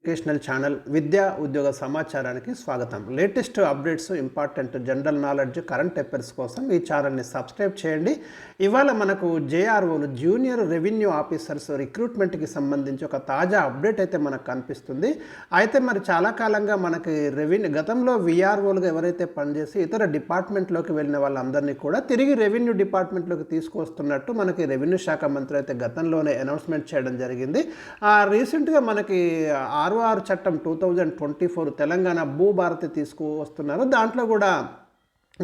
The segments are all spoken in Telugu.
ఎడ్యుకేషనల్ ఛానల్ విద్యా ఉద్యోగ సమాచారానికి స్వాగతం. Latest updates, important general knowledge, current affairs కోసం ఈ ఛానల్ని సబ్స్క్రైబ్ చేయండి. ఇవాళ మనకు జేఆర్ఓలు జూనియర్ రెవెన్యూ ఆఫీసర్స్ రిక్రూట్మెంట్కి సంబంధించి ఒక తాజా అప్డేట్ అయితే మనకు కనిపిస్తుంది. అయితే మరి చాలా కాలంగా మనకి గతంలో విఆర్ఓలుగా ఎవరైతే పనిచేసి ఇతర డిపార్ట్మెంట్లోకి వెళ్ళిన వాళ్ళందరినీ కూడా తిరిగి రెవెన్యూ డిపార్ట్మెంట్లోకి తీసుకొస్తున్నట్టు మనకి రెవెన్యూ శాఖ మంత్రి అయితే గతంలోనే అనౌన్స్మెంట్ చేయడం జరిగింది. రీసెంట్గా మనకి ఆర్ఓఆర్ చట్టం 2024 తెలంగాణ భూభారతి తీసుకువస్తున్నారు. దాంట్లో కూడా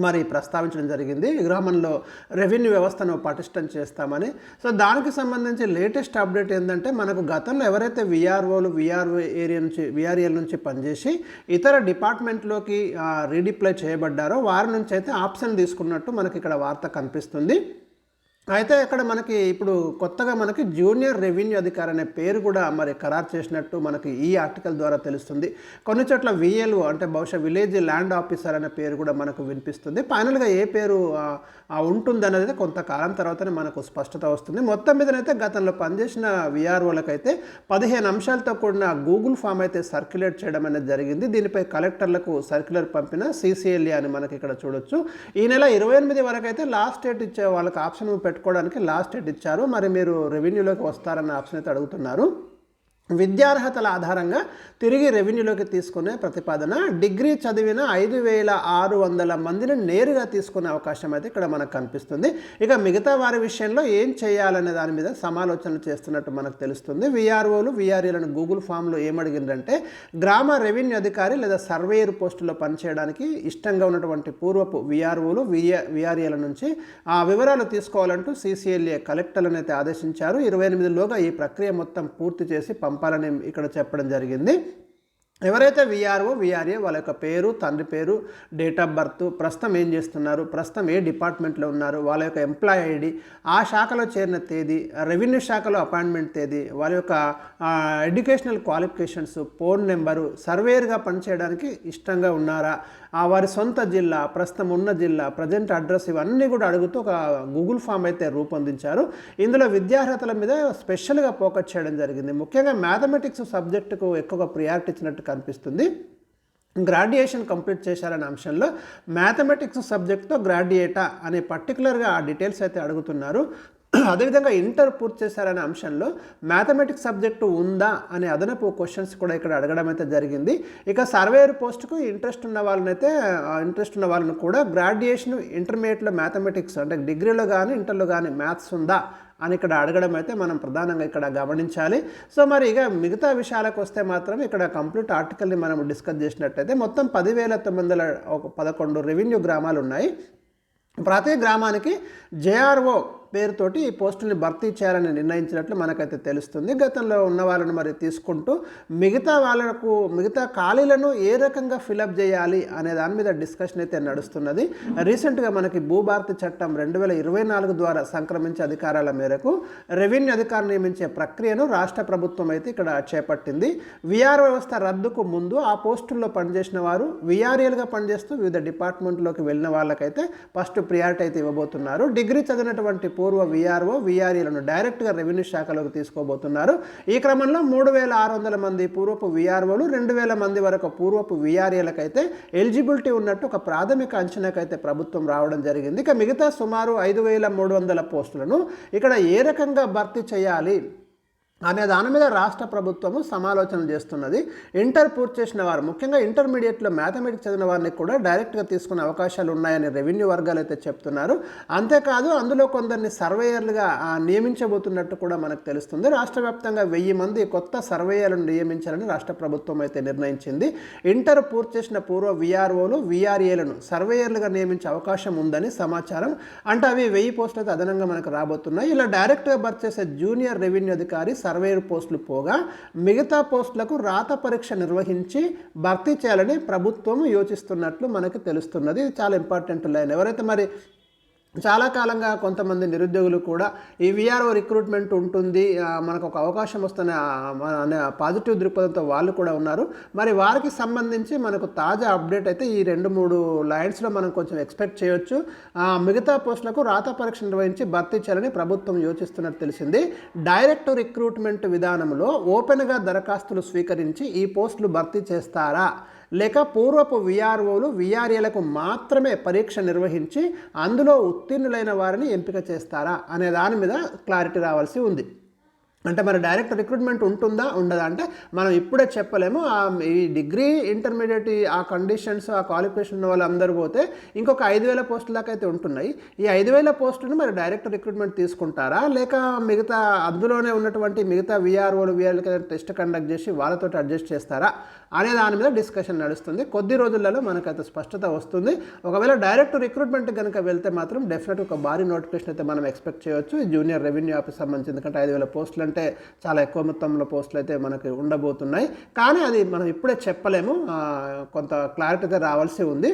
మరి ప్రస్తావించడం జరిగింది, గ్రామంలో రెవెన్యూ వ్యవస్థను పటిష్టం చేస్తామని. సో దానికి సంబంధించి లేటెస్ట్ అప్డేట్ ఏంటంటే, మనకు గతంలో ఎవరైతే విఆర్ఓలు విఆర్ఏల నుంచి పనిచేసి ఇతర డిపార్ట్మెంట్లోకి రీడిప్లై చేయబడ్డారో వారి నుంచి అయితే ఆప్షన్ తీసుకున్నట్టు మనకి ఇక్కడ వార్త కనిపిస్తుంది. అయితే ఇక్కడ మనకి ఇప్పుడు కొత్తగా మనకి జూనియర్ రెవెన్యూ అధికారి అనే పేరు కూడా మరి ఖరారు చేసినట్టు మనకి ఈ ఆర్టికల్ ద్వారా తెలుస్తుంది. కొన్ని చోట్ల విఎల్ఓ అంటే బహుశా విలేజ్ ల్యాండ్ ఆఫీసర్ అనే పేరు కూడా మనకు వినిపిస్తుంది. ఫైనల్గా ఏ పేరు ఉంటుందనేది కొంతకాలం తర్వాతనే మనకు స్పష్టత వస్తుంది. మొత్తం మీదనైతే గతంలో పనిచేసిన విఆర్ఓలకైతే 15 అంశాలతో కూడిన గూగుల్ ఫామ్ అయితే సర్క్యులేట్ చేయడం అనేది జరిగింది. దీనిపై కలెక్టర్లకు సర్క్యులర్ పంపిన సిసిఎల్ఏ అని మనకి ఇక్కడ చూడొచ్చు. ఈ నెల 28 వరకు అయితే లాస్ట్ డేట్ ఇచ్చే వాళ్ళకి ఆప్షన్ పెట్టుకోవడానికి లాస్ట్ డేట్ ఇచ్చారు. మరి మీరు రెవెన్యూలోకి వస్తారన్న ఆప్షన్ అయితే అడుగుతున్నారు. విద్యార్హతల ఆధారంగా తిరిగి రెవెన్యూలోకి తీసుకునే ప్రతిపాదన, డిగ్రీ చదివిన 5600 మందిని నేరుగా తీసుకునే అవకాశం అయితే ఇక్కడ మనకు కనిపిస్తుంది. ఇక మిగతా వారి విషయంలో ఏం చేయాలనే దాని మీద సమాలోచనలు చేస్తున్నట్టు మనకు తెలుస్తుంది. విఆర్ఓలు విఆర్ఏలను గూగుల్ ఫామ్లో ఏమడిగిందంటే, గ్రామ రెవెన్యూ అధికారి లేదా సర్వేయర్ పోస్టులో పనిచేయడానికి ఇష్టంగా ఉన్నటువంటి పూర్వపు విఆర్ఓలు విఆర్ఏల నుంచి ఆ వివరాలు తీసుకోవాలంటూ సిసిఎల్ఏ కలెక్టర్లను అయితే ఆదేశించారు. 28లోగా ఈ ప్రక్రియ మొత్తం పూర్తి చేసి పంపాలని ఇక్కడ చెప్పడం జరిగింది. ఎవరైతే విఆర్ఓ విఆర్ఏ వాళ్ళ యొక్క పేరు, తండ్రి పేరు, డేట్ ఆఫ్ బర్త్, ప్రస్తుతం ఏం చేస్తున్నారు, ప్రస్తుతం ఏ డిపార్ట్మెంట్లో ఉన్నారు, వాళ్ళ యొక్క ఎంప్లాయీ ఐడి, ఆ శాఖలో చేరిన తేదీ, రెవెన్యూ శాఖలో అపాయింట్మెంట్ తేదీ, వాళ్ళ యొక్క ఎడ్యుకేషనల్ క్వాలిఫికేషన్స్, ఫోన్ నెంబరు, సర్వేయర్గా పనిచేయడానికి ఇష్టంగా ఉన్నారా, వారి సొంత జిల్లా, ప్రస్తుతం ఉన్న జిల్లా, ప్రజెంట్ అడ్రస్, ఇవన్నీ కూడా అడుగుతూ ఒక గూగుల్ ఫామ్ అయితే రూపొందించారు. ఇందులో విద్యార్హతల మీద స్పెషల్గా ఫోకస్ చేయడం జరిగింది. ముఖ్యంగా మ్యాథమెటిక్స్ సబ్జెక్టుకు ఎక్కువగా ప్రియారిటీ ఇచ్చినట్టు కనిపిస్తుంది. గ్రాడ్యుయేషన్ కంప్లీట్ చేశారనే అంశంలో మ్యాథమెటిక్స్ సబ్జెక్ట్తో గ్రాడ్యుయేటా అనే పర్టికులర్గా ఆ డీటెయిల్స్ అయితే అడుగుతున్నారు. అదేవిధంగా ఇంటర్ పూర్తి చేశారనే అంశంలో మ్యాథమెటిక్స్ సబ్జెక్టు ఉందా అనే అదనపు క్వశ్చన్స్ కూడా ఇక్కడ అడగడం అయితే జరిగింది. ఇక సర్వేయర్ పోస్టుకు ఇంట్రెస్ట్ ఉన్న వాళ్ళని కూడా గ్రాడ్యుయేషన్ ఇంటర్మీడియట్లో మ్యాథమెటిక్స్ అంటే డిగ్రీలో కానీ ఇంటర్లో కానీ మ్యాథ్స్ ఉందా అని ఇక్కడ అడగడం అయితే మనం ప్రధానంగా ఇక్కడ గమనించాలి. సో మరి ఇక మిగతా విషయాలకు వస్తే మాత్రం ఇక్కడ కంప్లీట్ ఆర్టికల్ని మనం డిస్కస్ చేసినట్టయితే మొత్తం 10,911 రెవెన్యూ గ్రామాలు ఉన్నాయి. ప్రతి గ్రామానికి జేఆర్ఓ పేరుతోటి ఈ పోస్టుని భర్తీ చేయాలని నిర్ణయించినట్లు మనకైతే తెలుస్తుంది. గతంలో ఉన్న వాళ్ళను మరి తీసుకుంటూ మిగతా ఖాళీలను ఏ రకంగా ఫిలప్ చేయాలి అనే దాని మీద డిస్కషన్ అయితే నడుస్తున్నది. రీసెంట్గా మనకి భూభారతి చట్టం 2024 ద్వారా సంక్రమించే అధికారాల మేరకు రెవెన్యూ అధికారులు నియమించే ప్రక్రియను రాష్ట్ర ప్రభుత్వం అయితే ఇక్కడ చేపట్టింది. విఆర్ వ్యవస్థ రద్దుకు ముందు ఆ పోస్టుల్లో పనిచేసిన వారు విఆర్ఏలుగా పనిచేస్తూ వివిధ డిపార్ట్మెంట్లోకి వెళ్ళిన వాళ్ళకైతే ఫస్ట్ ప్రియారిటీ అయితే ఇవ్వబోతున్నారు. డిగ్రీ చదివినటువంటి పూర్వ విఆర్ఓ విఆర్ఏలను డైరెక్ట్గా రెవెన్యూ శాఖలోకి తీసుకోబోతున్నారు. ఈ క్రమంలో 3600 మంది పూర్వపు విఆర్ఓలు, 2000 మంది వరకు పూర్వపు విఆర్ఏలకైతే ఎలిజిబిలిటీ ఉన్నట్టు ఒక ప్రాథమిక అంచనాకైతే ప్రభుత్వం రావడం జరిగింది. ఇక మిగతా సుమారు 5300 పోస్టులను ఇక్కడ ఏ రకంగా భర్తీ చేయాలి అనే దాని మీద రాష్ట్ర ప్రభుత్వము సమాలోచన చేస్తున్నది. ఇంటర్ పూర్తి చేసిన వారు, ముఖ్యంగా ఇంటర్మీడియట్లో మ్యాథమెటిక్స్ చదివిన వారిని కూడా డైరెక్ట్గా తీసుకునే అవకాశాలు ఉన్నాయని రెవెన్యూ వర్గాలు అయితే చెప్తున్నారు. అంతేకాదు అందులో కొందరిని సర్వేయర్లుగా నియమించబోతున్నట్టు కూడా మనకు తెలుస్తుంది. రాష్ట్ర వ్యాప్తంగా 1000 మంది కొత్త సర్వేయర్లను నియమించాలని రాష్ట్ర ప్రభుత్వం అయితే నిర్ణయించింది. ఇంటర్ పూర్తి చేసిన పూర్వ విఆర్ఓలు విఆర్ఏలను సర్వేయర్లుగా నియమించే అవకాశం ఉందని సమాచారం. అంటే అవి 1000 పోస్టులు అయితే అదనంగా మనకు రాబోతున్నాయి. ఇలా డైరెక్ట్గా భర్తీ చేసే జూనియర్ రెవెన్యూ అధికారి సర్వేయర్ పోస్టులు పోగా మిగతా పోస్టులకు రాత పరీక్ష నిర్వహించి భర్తీ చేయాలని ప్రభుత్వం యోచిస్తున్నట్లు మనకు తెలుస్తున్నది. ఇది చాలా ఇంపార్టెంట్ లైన్. ఎవరైతే మరి చాలా కాలంగా కొంతమంది నిరుద్యోగులు కూడా ఈ విఆర్ఓ రిక్రూట్మెంట్ ఉంటుంది, మనకు ఒక అవకాశం వస్తున్న అనే పాజిటివ్ దృక్పథంతో వాళ్ళు కూడా ఉన్నారు. మరి వారికి సంబంధించి మనకు తాజా అప్డేట్ అయితే ఈ 2-3 లైన్స్లో మనం కొంచెం ఎక్స్పెక్ట్ చేయొచ్చు. మిగతా పోస్టులకు రాత పరీక్ష నిర్వహించి భర్తీ చేయాలని ప్రభుత్వం యోచిస్తున్నట్టు తెలిసింది. డైరెక్ట్ రిక్రూట్మెంట్ విధానంలో ఓపెన్గా దరఖాస్తులు స్వీకరించి ఈ పోస్టులు భర్తీ చేస్తారా, లేక పూర్వపు విఆర్ఓలు విఆర్ఏలకు మాత్రమే పరీక్ష నిర్వహించి అందులో ఉత్తీర్ణులైన వారిని ఎంపిక చేస్తారా అనే దాని మీద క్లారిటీ రావాల్సి ఉంది. అంటే మరి డైరెక్ట్ రిక్రూట్మెంట్ ఉంటుందా ఉండదా అంటే మనం ఇప్పుడే చెప్పలేము. ఈ డిగ్రీ ఇంటర్మీడియట్ ఆ కండిషన్స్ ఆ క్వాలిఫికేషన్ ఉన్న వాళ్ళు అందరూ పోతే ఇంకొక 5,000 పోస్టుల దాకా అయితే ఉంటున్నాయి. ఈ 5,000 పోస్టులను మరి డైరెక్ట్ రిక్రూట్మెంట్ తీసుకుంటారా, లేక మిగతా అందులోనే ఉన్నటువంటి మిగతా విఆర్ఓలు విఆర్ఓలకి టెస్ట్ కండక్ట్ చేసి వాళ్ళతో అడ్జస్ట్ చేస్తారా అనే దాని మీద డిస్కషన్ నడుస్తుంది. కొద్ది రోజులలో మనకైతే స్పష్టత వస్తుంది. ఒకవేళ డైరెక్ట్ రిక్రూట్మెంట్ కనుక వెళ్తే మాత్రం డెఫినెట్ ఒక భారీ నోటిఫికేషన్ అయితే మనం ఎక్స్పెక్ట్ చేయవచ్చు. జూనియర్ రెవెన్యూ ఆఫీస్ సంబంధించి, ఎందుకంటే 5,000 పోస్టులు అంటే చాలా ఎక్కువ మొత్తంలో పోస్టులు అయితే మనకి ఉండబోతున్నాయి. కానీ అది మనం ఇప్పుడే చెప్పలేము, కొంత క్లారిటీ అయితే రావాల్సి ఉంది.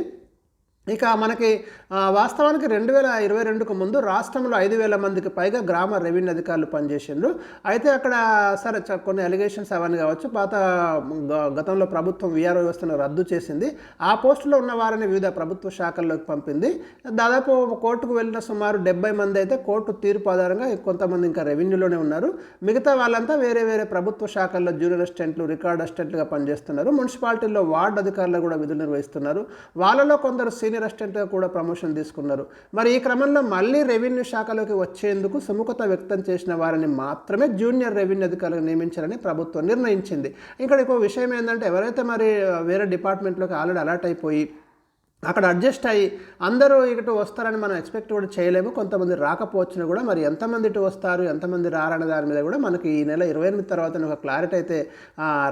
ఇక మనకి వాస్తవానికి 2022కు ముందు రాష్ట్రంలో 5,000 మందికి పైగా గ్రామ రెవెన్యూ అధికారులు పనిచేసిండ్రు. అయితే అక్కడ సరే కొన్ని అలిగేషన్స్ అవన్నీ కావచ్చు, గతంలో ప్రభుత్వం విఆర్ఓ వ్యవస్థను రద్దు చేసింది. ఆ పోస్టులో ఉన్న వారిని వివిధ ప్రభుత్వ శాఖల్లోకి పంపింది. దాదాపు కోర్టుకు వెళ్ళిన సుమారు 70 మంది అయితే కోర్టు తీర్పు ఆధారంగా కొంతమంది ఇంకా రెవెన్యూలోనే ఉన్నారు. మిగతా వాళ్ళంతా వేరే వేరే ప్రభుత్వ శాఖల్లో జూనియర్ అసిస్టెంట్లు, రికార్డ్ అసిస్టెంట్లుగా పనిచేస్తున్నారు. మున్సిపాలిటీల్లో వార్డు అధికారులు కూడా విధులు నిర్వహిస్తున్నారు. వాళ్ళలో కొందరు సీనియర్ అసిస్టెంట్గా కూడా ప్రమోషన్ తీసుకున్నారు. మరి ఈ క్రమంలో మళ్ళీ రెవెన్యూ శాఖలోకి వచ్చేందుకు సుముఖత వ్యక్తం చేసిన వారిని మాత్రమే జూనియర్ రెవెన్యూ అధికారులు నియమించాలని ప్రభుత్వం నిర్ణయించింది. ఇక్కడ ఇంకో విషయం ఏంటంటే, ఎవరైతే మరి వేరే డిపార్ట్మెంట్లోకి ఆల్రెడీ అలర్ట్ అయిపోయి అక్కడ అడ్జస్ట్ అయ్యి అందరూ ఇటు వస్తారని మనం ఎక్స్పెక్ట్ కూడా చేయలేము. కొంతమంది రాకపోవచ్చును కూడా. మరి ఎంతమంది ఇటు వస్తారు, ఎంతమంది రారనే దాని మీద కూడా మనకి ఈ నెల 28 తర్వాత ఒక క్లారిటీ అయితే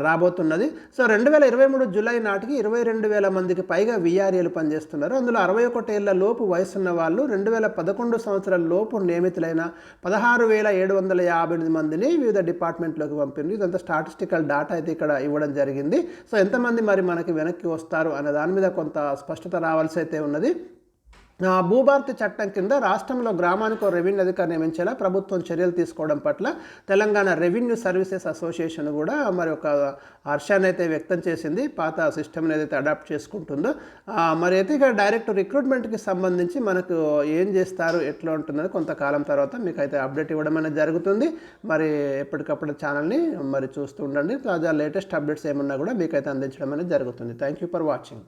రాబోతున్నది. సో 2023 జూలై నాటికి 22,000 మందికి పైగా విఆర్ఏలు పనిచేస్తున్నారు. అందులో 61 ఏళ్ల లోపు వయసున్న వాళ్ళు 2011 సంవత్సరాల లోపు నియమితులైన 16,758 మందిని వివిధ డిపార్ట్మెంట్లోకి పంపింది. ఇదంతా స్టాటిస్టికల్ డాటా అయితే ఇక్కడ ఇవ్వడం జరిగింది. సో ఎంతమంది మరి మనకి వెనక్కి వస్తారు అనే దాని మీద కొంత స్పష్టత రావాల్సి అయితే ఉన్నది. భూభారతి చట్టం కింద రాష్ట్రంలో గ్రామానికి రెవెన్యూ అధికారి నియమించేలా ప్రభుత్వం చర్యలు తీసుకోవడం పట్ల తెలంగాణ రెవెన్యూ సర్వీసెస్ అసోసియేషన్ కూడా మరి ఒక హర్షాన్ని అయితే వ్యక్తం చేసింది. పాత సిస్టమ్ని ఏదైతే అడాప్ట్ చేసుకుంటుందో మరి అయితే ఇక డైరెక్ట్ రిక్రూట్మెంట్కి సంబంధించి మనకు ఏం చేస్తారు, ఎట్లా ఉంటుందని కొంతకాలం తర్వాత మీకు అయితే అప్డేట్ ఇవ్వడం అనేది జరుగుతుంది. మరి ఎప్పటికప్పుడు ఛానల్ని మరి చూస్తూ ఉండండి. తాజా లేటెస్ట్ అప్డేట్స్ ఏమన్నా కూడా మీకైతే అందించడం అనేది జరుగుతుంది. Thank you for watching.